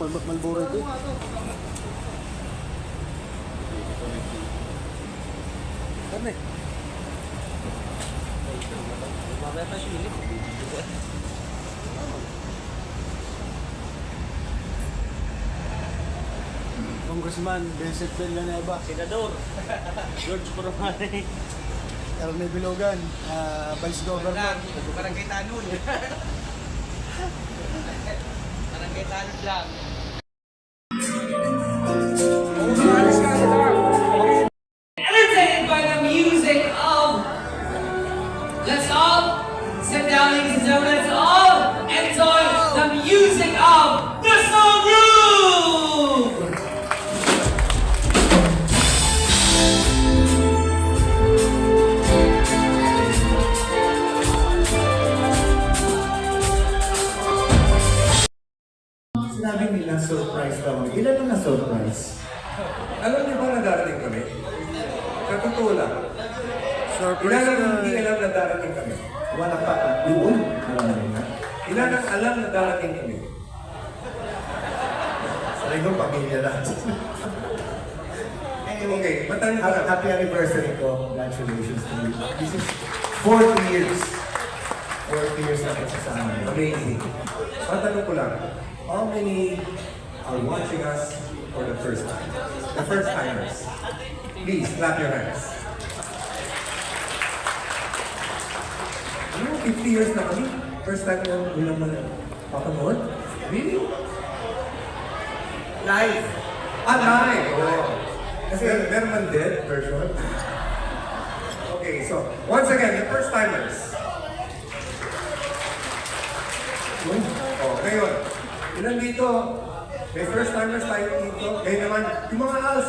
Malboro ito. Karne. Mamaya pa silip. Congressman Vincent Villanueva. Senador. George Coromane. Erne Bilogan. Vice Governor. Parang kay Tanol. Parang kay Tanol lang. Entertained by the music of. Let's all sit down, ladies and gentlemen. Let's all enjoy the music of the Song Group. Sinabi nila surprise daw. Ilan ang na-surprise? Alam niyo ba na darating kami? Sa totoo lang. Surprise Ilan ang na. hindi alam na darating kami? Wala pa. Doon. Alam nila. Ilan ang alam na darating kami? Sabi ko, pamilya natin. Okay, matanong ko lang. Happy anniversary ko. Congratulations to you. This is 40 years. 40 years na nagsasama. Amazing. Matanong ko lang. How many are watching us for the first time? The first timers. Please, clap your hands. Ano, 50 years na kami? First time yung ulang papanood? Really? Live. Live! Oh. Kasi meron man dead version. Okay, so once again, the first timers. Oh, ngayon, ilan dito? May first timers tayo dito. Ngayon naman, yung mga ALS